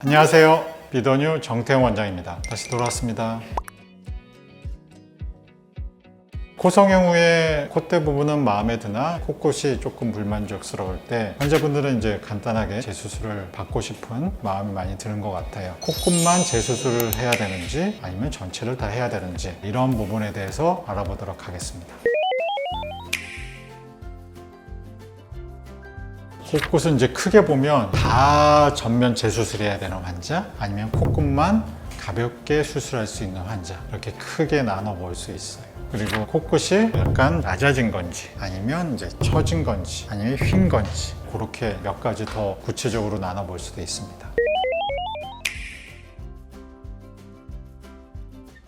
안녕하세요. 비더뉴 정태영 원장입니다. 다시 돌아왔습니다. 코 성형 후에 콧대 부분은 마음에 드나 코끝이 조금 불만족스러울 때 환자분들은 이제 간단하게 재수술을 받고 싶은 마음이 많이 드는 것 같아요. 코끝만 재수술을 해야 되는지 아니면 전체를 다 해야 되는지 이런 부분에 대해서 알아보도록 하겠습니다. 코끝은 이제 크게 보면 다 전면 재수술해야 되는 환자, 아니면 코끝만 가볍게 수술할 수 있는 환자, 이렇게 크게 나눠 볼 수 있어요. 그리고 코끝이 약간 낮아진 건지, 아니면 이제 처진 건지, 아니면 휜 건지, 그렇게 몇 가지 더 구체적으로 나눠 볼 수도 있습니다.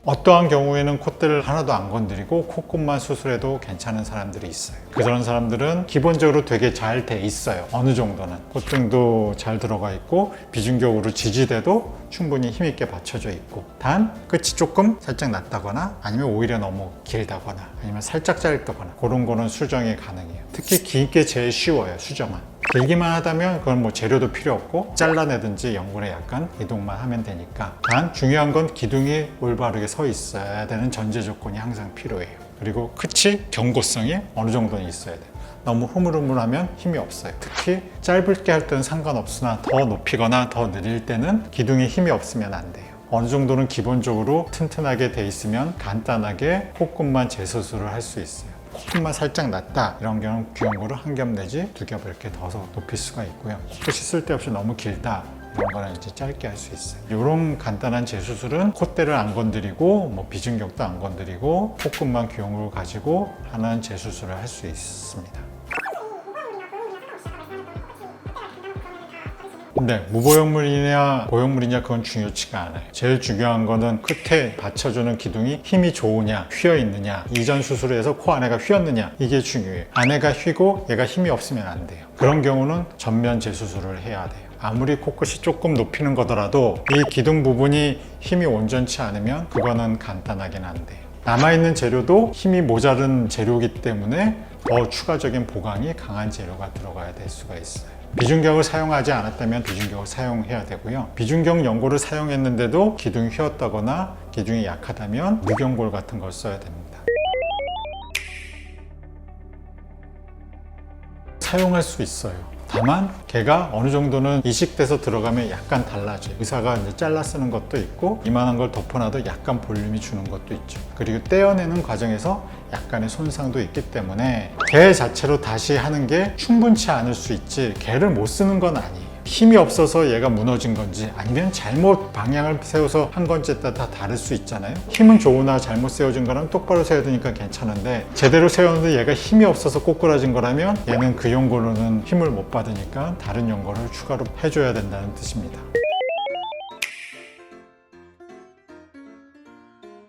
어떠한 경우에는 콧대를 하나도 안 건드리고 코끝만 수술해도 괜찮은 사람들이 있어요. 그런 사람들은 기본적으로 되게 잘 돼 있어요. 어느 정도는 콧등도 잘 들어가 있고 비중격으로 지지대도 충분히 힘있게 받쳐져 있고, 단 끝이 조금 살짝 낮다거나 아니면 오히려 너무 길다거나 아니면 살짝 짧다거나 그런 거는 수정이 가능해요. 특히 길게 제일 쉬워요. 수정은 길기만 하다면 그건 뭐 재료도 필요 없고 잘라내든지 연골에 약간 이동만 하면 되니까, 단 중요한 건 기둥이 올바르게 서 있어야 되는 전제 조건이 항상 필요해요. 그리고 끝이 경고성이 어느 정도는 있어야 돼요. 너무 흐물흐물하면 힘이 없어요. 특히 짧게 할 때는 상관없으나 더 높이거나 더 느릴 때는 기둥에 힘이 없으면 안 돼요. 어느 정도는 기본적으로 튼튼하게 돼 있으면 간단하게 코끝만 재수술을 할 수 있어요. 코끝만 살짝 낮다 이런 경우는 귀연골을 한 겹 내지 두 겹 이렇게 더서 높일 수가 있고요. 코끝이 쓸데없이 너무 길다 이런 거는 이제 짧게 할 수 있어요. 이런 간단한 재수술은 콧대를 안 건드리고 뭐 비중격도 안 건드리고 코끝만 귀연골을 가지고 하는 재수술을 할 수 있습니다. 근데 무보형물이냐 보형물이냐 그건 중요치가 않아요. 제일 중요한 거는 끝에 받쳐주는 기둥이 힘이 좋으냐 휘어 있느냐, 이전 수술에서 코 안에가 휘었느냐 이게 중요해요. 안에가 휘고 얘가 힘이 없으면 안 돼요. 그런 경우는 전면 재수술을 해야 돼요. 아무리 코끝이 조금 높이는 거더라도 이 기둥 부분이 힘이 온전치 않으면 그거는 간단하긴 안 돼요. 남아있는 재료도 힘이 모자른 재료이기 때문에 더 추가적인 보강이 강한 재료가 들어가야 될 수가 있어요. 비중격을 사용하지 않았다면 비중격을 사용해야 되고요. 비중격 연골을 사용했는데도 기둥이 휘었다거나 기둥이 약하다면 무경골 같은 걸 써야 됩니다. 사용할 수 있어요. 다만 걔가 어느 정도는 이식돼서 들어가면 약간 달라져요. 의사가 이제 잘라 쓰는 것도 있고 이만한 걸 덮어놔도 약간 볼륨이 주는 것도 있죠. 그리고 떼어내는 과정에서 약간의 손상도 있기 때문에 걔 자체로 다시 하는 게 충분치 않을 수 있지 걔를 못 쓰는 건 아니에요. 힘이 없어서 얘가 무너진 건지 아니면 잘못 방향을 세워서 한 건지에 따라 다 다를 수 있잖아요. 힘은 좋으나 잘못 세워진 거라면 똑바로 세워야 되니까 괜찮은데, 제대로 세웠는데 얘가 힘이 없어서 꼬꾸라진 거라면 얘는 그 연골로는 힘을 못 받으니까 다른 연골을 추가로 해줘야 된다는 뜻입니다.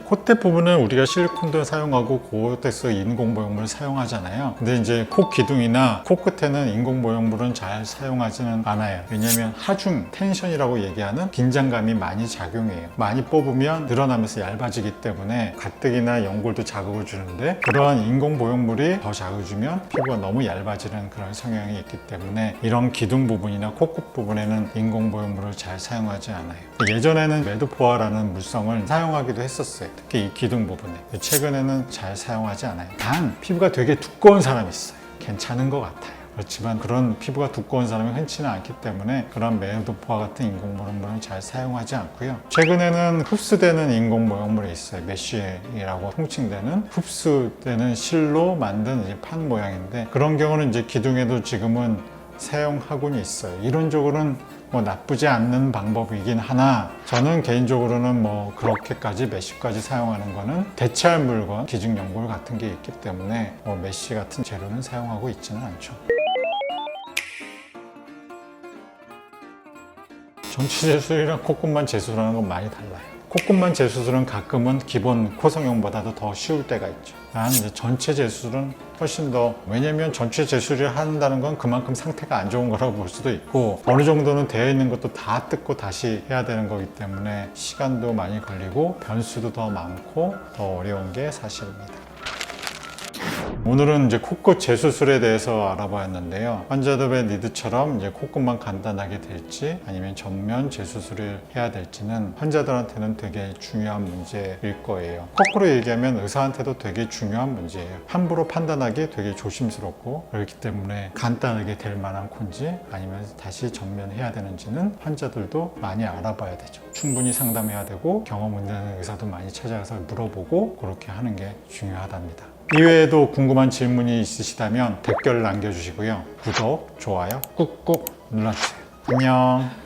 콧대 부분은 우리가 실리콘도 사용하고 고텍스 인공보형물을 사용하잖아요. 근데 이제 코 기둥이나 코끝에는 인공보형물은 잘 사용하지는 않아요. 왜냐면 하중, 텐션이라고 얘기하는 긴장감이 많이 작용해요. 많이 뽑으면 늘어나면서 얇아지기 때문에 가뜩이나 연골도 자극을 주는데, 그러한 인공보형물이 더 자극을 주면 피부가 너무 얇아지는 그런 성향이 있기 때문에 이런 기둥 부분이나 코끝 부분에는 인공보형물을 잘 사용하지 않아요. 예전에는 메드포아라는 물성을 사용하기도 했었어요. 특히 이 기둥 부분에. 최근에는 잘 사용하지 않아요. 단 피부가 되게 두꺼운 사람이 있어요. 괜찮은 것 같아요. 그렇지만 그런 피부가 두꺼운 사람이 흔치는 않기 때문에 그런 메드포아 같은 인공보형물은 잘 사용하지 않고요. 최근에는 흡수되는 인공보형물이 있어요. 메쉬라고 통칭되는 흡수되는 실로 만든 이제 판 모양인데, 그런 경우는 이제 기둥에도 지금은 사용하고는 있어요. 이론적으로는 뭐 나쁘지 않는 방법이긴 하나, 저는 개인적으로는 뭐 그렇게까지 메쉬까지 사용하는 거는 대체할 물건, 기증 연골 같은 게 있기 때문에 뭐 메쉬 같은 재료는 사용하고 있지는 않죠. 전체 재수술이랑 코끝만 재수술하는 건 많이 달라요. 코끝만 재수술은 가끔은 기본 코 성형보다도 더 쉬울 때가 있죠. 난 이제 전체 재수술은 훨씬 더, 왜냐면 전체 재수술을 한다는 건 그만큼 상태가 안 좋은 거라고 볼 수도 있고, 어느 정도는 되어 있는 것도 다 뜯고 다시 해야 되는 거기 때문에 시간도 많이 걸리고 변수도 더 많고 더 어려운 게 사실입니다. 오늘은 이제 코끝 재수술에 대해서 알아보았는데요. 환자들의 니드처럼 이제 코끝만 간단하게 될지 아니면 전면 재수술을 해야 될지는 환자들한테는 되게 중요한 문제일 거예요. 거꾸로 얘기하면 의사한테도 되게 중요한 문제예요. 함부로 판단하기 되게 조심스럽고, 그렇기 때문에 간단하게 될 만한 콘지 아니면 다시 전면해야 되는지는 환자들도 많이 알아봐야 되죠. 충분히 상담해야 되고 경험 있는 의사도 많이 찾아가서 물어보고 그렇게 하는 게 중요하답니다. 이외에도 궁금한 질문이 있으시다면 댓글 남겨주시고요. 구독, 좋아요 꾹꾹 눌러주세요. 안녕.